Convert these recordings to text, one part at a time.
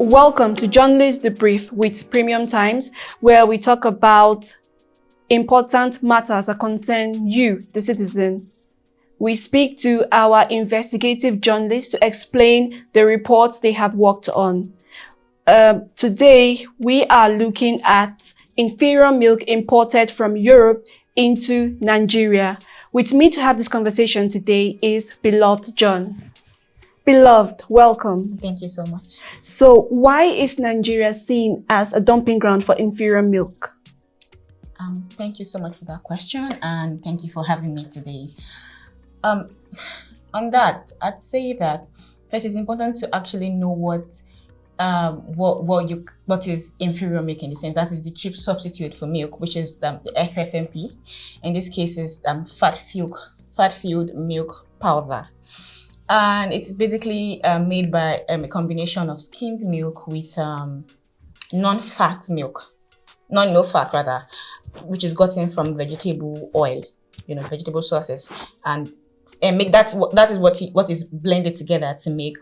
Welcome to Journalist Debrief with Premium Times, where we talk about important matters that concern you, the citizen. We speak to our investigative journalists to explain the reports they have worked on. Today, we are looking at inferior milk imported from Europe into Nigeria. With me to have this conversation today is beloved John. Beloved, welcome. Thank you so much. So why is Nigeria seen as a dumping ground for inferior milk? Thank you so much for that question, and thank you for having me today. On that, I'd say that first it's important to actually know what is inferior milk in the sense that is the cheap substitute for milk, which is the FFMP. In this case, is fat-filled milk powder. And it's basically made by a combination of skimmed milk with non-fat milk, no fat rather, which is gotten from vegetable oil, vegetable sources, and make that is what is blended together to make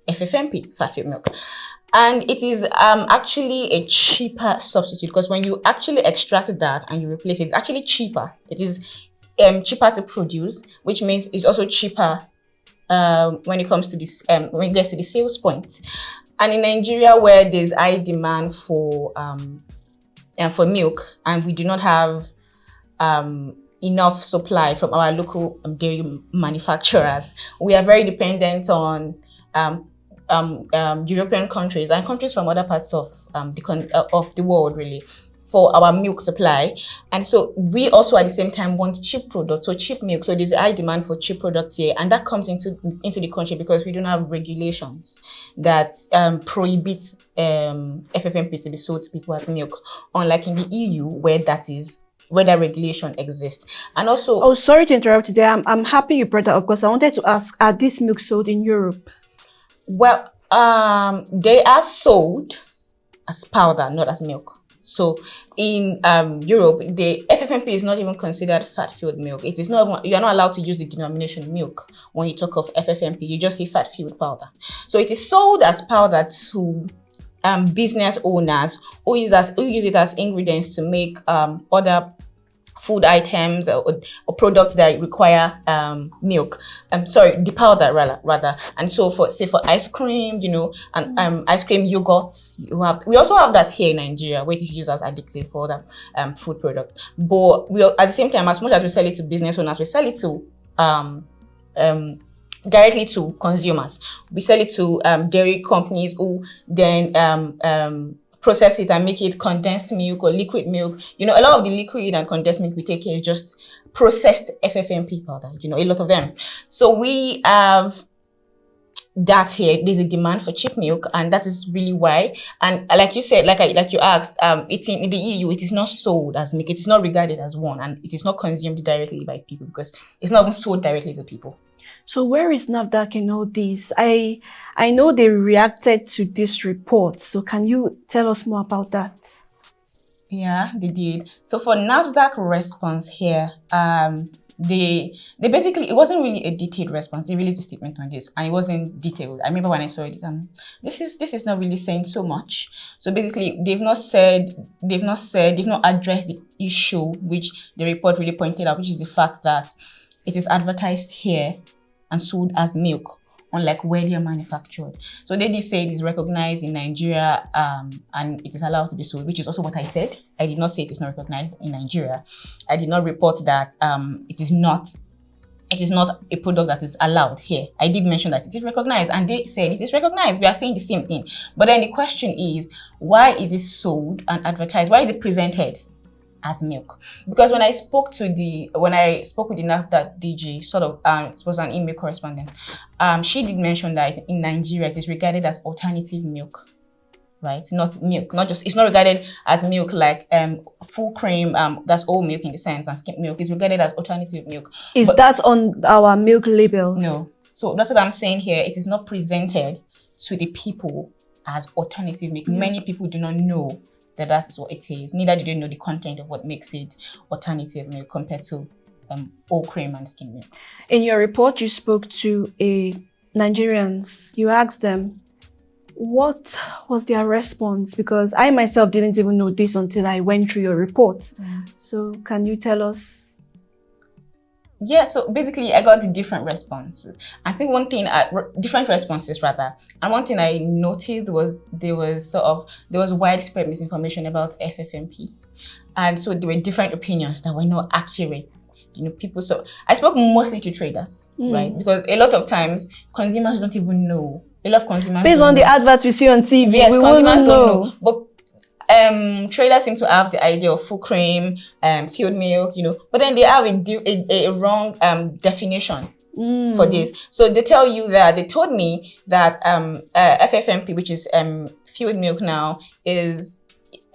FFMP, fat-filled milk. And it is actually a cheaper substitute because when you actually extract that and you replace it, it's actually cheaper. It is cheaper to produce, which means it's also cheaper when it comes to this, when it gets to the sales point. And in Nigeria, where there's high demand for milk, and we do not have enough supply from our local dairy manufacturers, we are very dependent on European countries and countries from other parts of the world, really, for our milk supply. And so we also at the same time want cheap products, so cheap milk. So there's a high demand for cheap products here, and that comes into the country because we don't have regulations that prohibit FFMP to be sold to people as milk, unlike in the EU where that regulation exists. And also, oh, sorry to interrupt you there. I'm happy you brought that up because I wanted to ask, are these milk sold in Europe? Well, they are sold as powder, not as milk. So in Europe, the FFMP is not even considered fat-filled milk. It is not. You are not allowed to use the denomination milk when you talk of FFMP. You just say fat-filled powder. So it is sold as powder to business owners who use it as ingredients to make other food items or products that require milk. The powder rather. And so for ice cream, and ice cream yogurt, we also have that here in Nigeria, where it is used as addictive for other food products. But we at the same time, as much as we sell it to business owners, we sell it to directly to consumers. We sell it to dairy companies who then process it and make it condensed milk or liquid milk. A lot of the liquid and condensed milk we take here is just processed FFMP powder, a lot of them. So we have that here. There's a demand for cheap milk, and that is really why. And like you said, like you asked, it's in the EU, it is not sold as milk. It is not regarded as one, and it is not consumed directly by people because it's not even sold directly to people. So where is NAFDAC in all this? I know they reacted to this report. So can you tell us more about that? Yeah, they did. So for NAFDAC response here, they basically, it wasn't really a detailed response. They released a statement on this, and it wasn't detailed. I remember when I saw it, this is not really saying so much. So basically, they've not addressed the issue which the report really pointed out, which is the fact that it is advertised here and sold as milk, unlike where they are manufactured. So they did say it is recognized in Nigeria and it is allowed to be sold, which is also what I said. I did not say it is not recognized in Nigeria. I did not report that it is not a product that is allowed here. I did mention that it is recognized, and they said it is recognized. We are saying the same thing. But then the question is, why is it sold and advertised? Why is it presented as milk? Because when I spoke with the NAFDAC DG, it was an email correspondent, she did mention that in Nigeria it is regarded as alternative milk, right? Not milk, it's not regarded as milk like full cream, that's all milk in the sense, and skimmed milk is regarded as alternative milk. Is that on our milk labels? No. So that's what I'm saying here. It is not presented to the people as alternative milk. Many people do not know that is what it is. Neither do they know the content of what makes it alternative milk compared to whole cream and skim milk. In your report, you spoke to Nigerians. You asked them, What was their response? Because I myself didn't even know this until I went through your report. So can you tell us? Yeah, so basically I got the different responses. I think different responses rather. And one thing I noticed was there was widespread misinformation about FFMP. And so there were different opinions that were not accurate. So I spoke mostly to traders, right? Because a lot of times consumers don't even know. A lot of consumers based on the adverts we see on TV, yes, we consumers don't know. But traders seem to have the idea of full cream, filled milk, but then they have a wrong definition for this. So they told me that FFMP, which is filled milk now,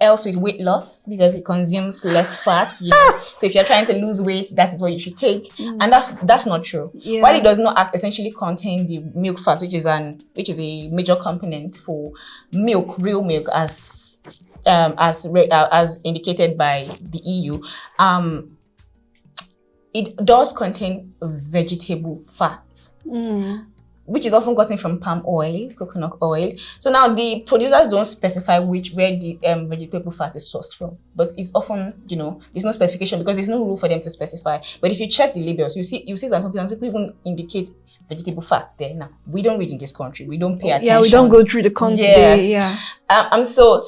helps with weight loss because it consumes less fat. So if you're trying to lose weight, that is what you should take. And that's not true. Yeah. While it does not essentially contain the milk fat, which is a major component for milk, real milk, as indicated by the EU, it does contain vegetable fat. Which is often gotten from palm oil, coconut oil. So now the producers don't specify where the vegetable fat is sourced from. But it's often, there's no specification because there's no rule for them to specify. But if you check the labels, you see some people even indicate vegetable fat there. Now, we don't read in this country. We don't pay attention. Yeah, we don't go through the content. Yes. So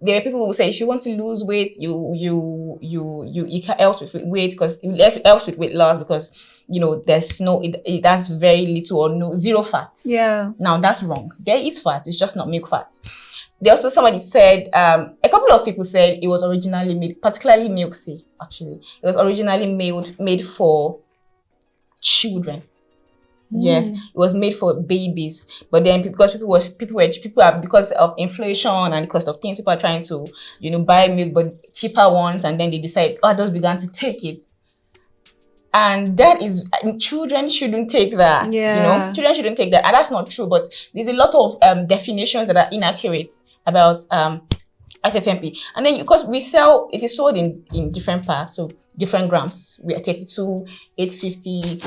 there are people who say if you want to lose weight, it helps with weight because it helps with weight loss because it has very little or zero fat. Yeah. Now that's wrong. There is fat. It's just not milk fat. Somebody said, a couple of people said it was originally made, particularly Milksy, actually. It was originally made for children. Yes, it was made for babies, but then because because of inflation and cost of things, people are trying to buy milk but cheaper ones, and then they decide adults began to take it, and children shouldn't take that. Children shouldn't take that, and that's not true. But there's a lot of definitions that are inaccurate about FFMP, and then because it is sold in different packs, so different grams. We are 32, 850,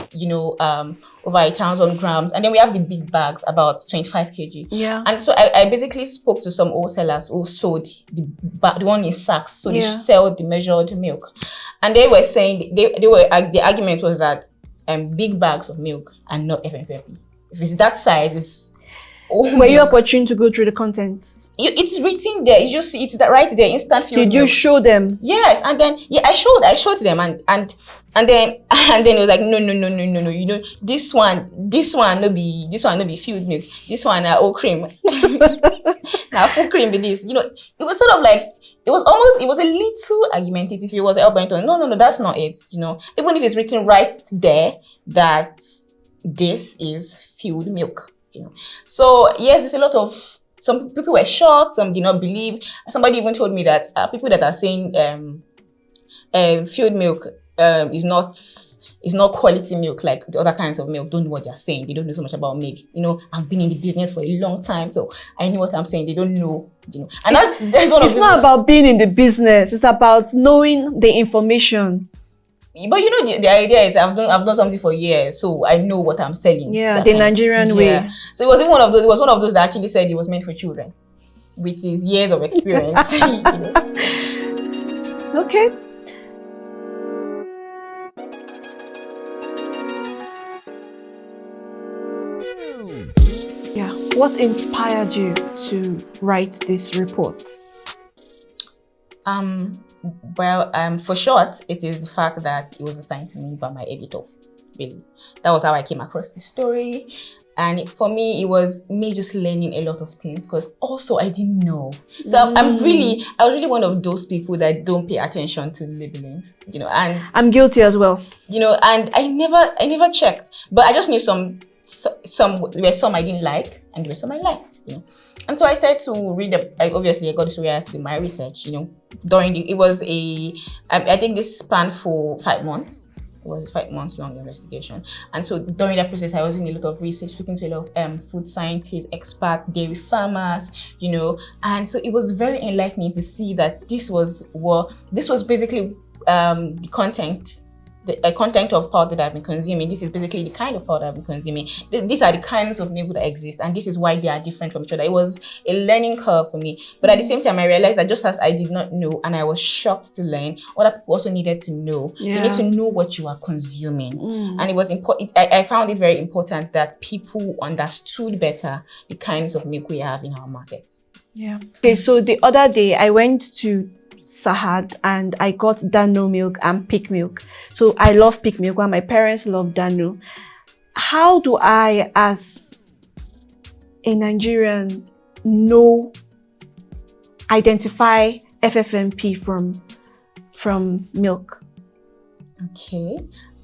over 1,000 grams. And then we have the big bags, about 25 kg. Yeah. And so I basically spoke to some wholesalers who sold the one in sacks. So they sell the measured milk. And they were saying, the argument was that big bags of milk are not FFMP. If it's that size, it's were you opportune to go through the contents? It's written there. You just see it's right there, instant filled milk. Did you show them? Yes, and then I showed them, and then it was like no. This one no be filled milk. This one all cream. Now full cream with this. It was sort of like it was a little argumentative. It was argumentative. No, that's not it. Even if it's written right there that this is filled milk. So yes, there's a lot of, some people were shocked, some did not believe. Somebody even told me that people that are saying filled milk is not quality milk like the other kinds of milk, don't know what they're saying. They don't know so much about milk. I've been in the business for a long time, so I know what I'm saying. They don't know, and that's one of it's not about being in the business, it's about knowing the information. But the idea is I've done something for years, so I know what I'm selling. Yeah, the Nigerian way. So it was one of those that actually said it was meant for children, with his years of experience. Okay. Yeah. What inspired you to write this report? Well, for short, it is the fact that it was assigned to me by my editor. Really, that was how I came across the story, and for me, it was me just learning a lot of things because also I didn't know. So I was really one of those people that don't pay attention to labelings, and I'm guilty as well. And I never checked, but I just knew some there were some I didn't like, and there were some I liked, And so I started to read. Obviously, I got this way to do my research. I think this spanned for 5 months. It was a 5 months long investigation, and so during that process, I was doing a lot of research, speaking to a lot of food scientists, experts, dairy farmers, and so it was very enlightening to see that this was basically the content the content of powder that I've been consuming. This is basically the kind of powder I've been consuming. These are the kinds of milk that exist, and this is why they are different from each other. It was a learning curve for me, but at the same time, I realized that just as I did not know, and I was shocked to learn, other people also needed to know. You need to know what you are consuming, and it was important. I found it very important that people understood better the kinds of milk we have in our market. Yeah. Okay, so the other day I went to Sahad and I got Dano milk and peak milk. So I love peak milk and my parents love Dano. How do I, as a Nigerian, identify FFMP from milk? Okay.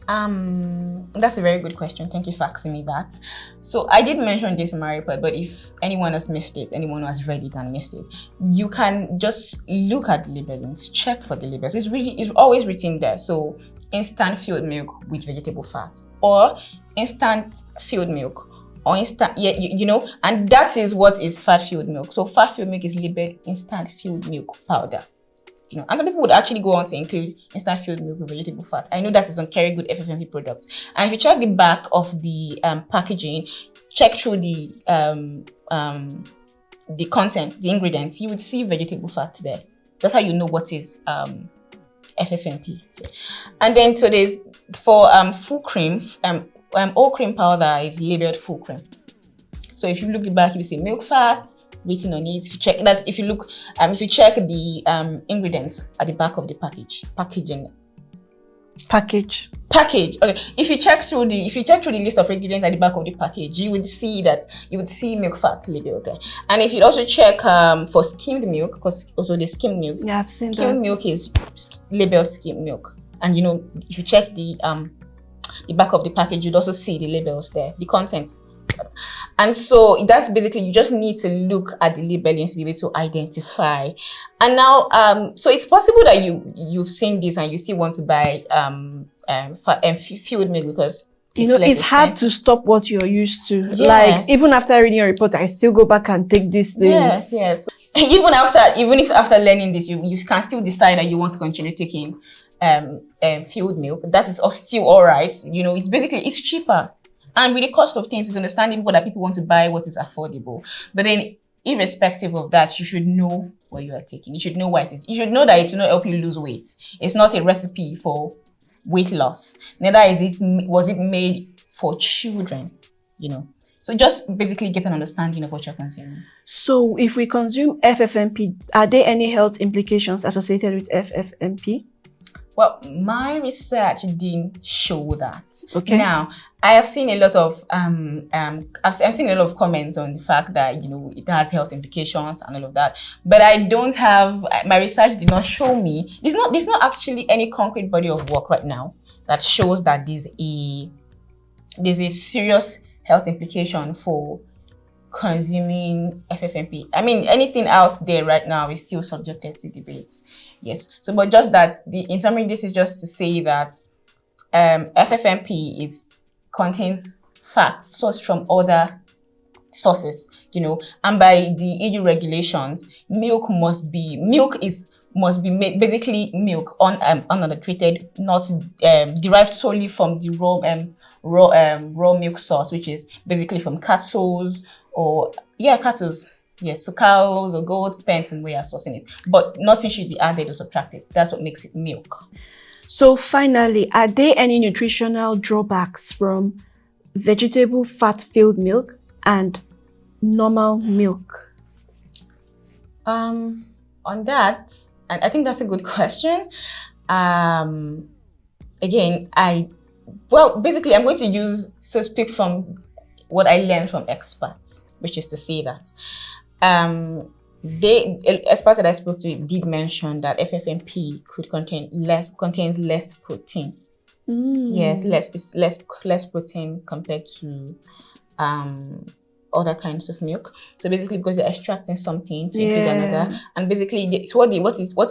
That's a very good question. Thank you for asking me that. So I did mention this in my report, but if anyone has missed it, anyone who has read it and missed it, you can just look at the labelings, check for the labels. It's always written there. So instant filled milk with vegetable fat, or instant filled milk, or instant, and that is what is fat filled milk. So fat filled milk is labeled instant filled milk powder. And some people would actually go on to include instant filled milk with vegetable fat. I know that is on very good FFMP products. And if you check the back of the packaging, check through the content, the ingredients, you would see vegetable fat there. That's how you know what is FFMP. And then so there's for full cream, all cream powder is labeled full cream. So if you look at the back, you will see milk fat written on it. If you check the ingredients at the back of the packaging. Package. Okay. If you check through the list of ingredients at the back of the package, you would see milk fat labeled there. And if you also check for skimmed milk, because also the skimmed milk. Yeah, I've seen skimmed that. milk is labeled skimmed milk. And if you check the back of the package, you'd also see the labels there, the content. And so that's basically, you just need to look at the labeling to be able to identify. And now, so it's possible that you've seen this and you still want to buy filled milk because it's hard to stop what you're used to. Yes. Like even after reading a report, I still go back and take these things. Yes. Even if after learning this, you can still decide that you want to continue taking filled milk. That is still all right. It's cheaper. And with the cost of things, it's understandable that people want to buy what is affordable. But then, irrespective of that, you should know what you are taking. You should know what it is. You should know that it will not help you lose weight. It's not a recipe for weight loss. Neither was it made for children, So just basically get an understanding of what you're consuming. So if we consume FFMP, are there any health implications associated with FFMP? Well, my research didn't show that. Okay. Now, I have seen a lot of I've seen a lot of comments on the fact that it has health implications and all of that. But I don't have, my research did not show me. There's not actually any concrete body of work right now that shows that there's a serious health implication for consuming FFMP. I mean, anything out there right now is still subjected to debate. Yes. So, but just that, in summary, this is just to say that FFMP contains fats sourced from other sources, and by the EU regulations, milk must be made, basically milk unadulterated, not derived solely from the raw milk source, which is basically from cattle. Yes, so cows or goats, depends on where you're sourcing it. But nothing should be added or subtracted. That's what makes it milk. So finally, are there any nutritional drawbacks from vegetable fat-filled milk and normal milk? On that, and I think that's a good question. Again, basically I'm going to speak from what I learned from experts, which is to say that experts that I spoke to did mention that FFMP contains less protein. Yes, less protein compared to other kinds of milk. So basically, because they're extracting something to include another, and basically, what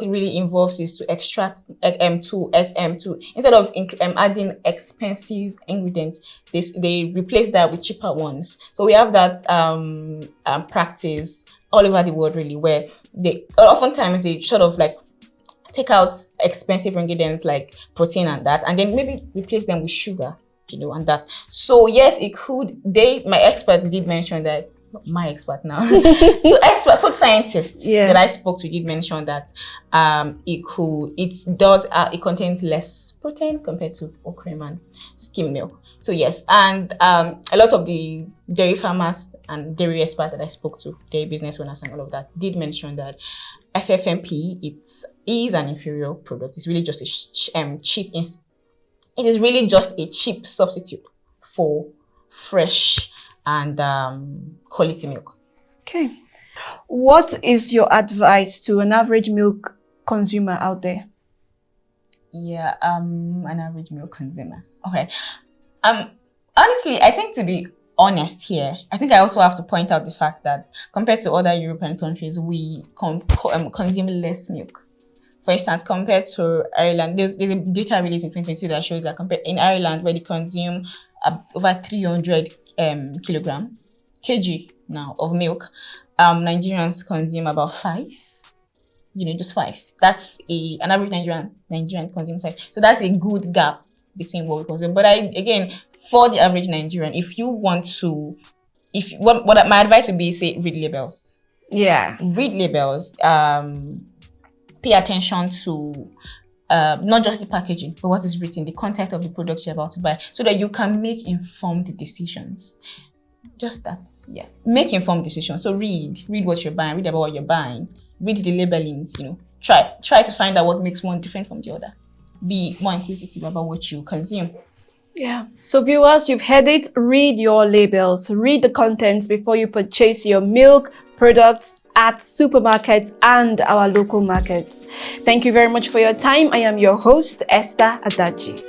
it really involves is to extract instead of adding expensive ingredients, they replace that with cheaper ones. So we have that practice all over the world, really, where oftentimes they sort of like take out expensive ingredients like protein and that, and then maybe replace them with sugar, and that. So yes, it could. My expert did mention that. My expert now. So expert food scientists that I spoke to did mention that it contains less protein compared to whole cream and skim milk. So yes, and a lot of the dairy farmers and dairy experts that I spoke to, dairy business owners and all of that, did mention that FFMP is an inferior product. It's really just a cheap. It is really just a cheap substitute for fresh and quality milk. Okay. What is your advice to an average milk consumer out there? Yeah, an average milk consumer. Okay. Honestly, I think, to be honest here, I think I also have to point out the fact that compared to other European countries, we consume less milk. For instance, compared to Ireland, there's a data released in 2022 that shows that in Ireland, where they consume over 300 kg now of milk, Nigerians consume about 5. Just 5. That's an average Nigerian consumes 5. So that's a good gap between what we consume. But again, for the average Nigerian, if you want to, what my advice would be, say, read labels. Yeah. Read labels. Pay attention to not just the packaging, but what is written, the content of the product you're about to buy, so that you can make informed decisions. Just that, yeah. Make informed decisions. So read what you're buying, read about what you're buying, read the labelings, Try to find out what makes one different from the other. Be more inquisitive about what you consume. Yeah. So viewers, you've heard it. Read your labels, read the contents before you purchase your milk products at supermarkets and our local markets. Thank you very much for your time. I am your host, Esther Adaji.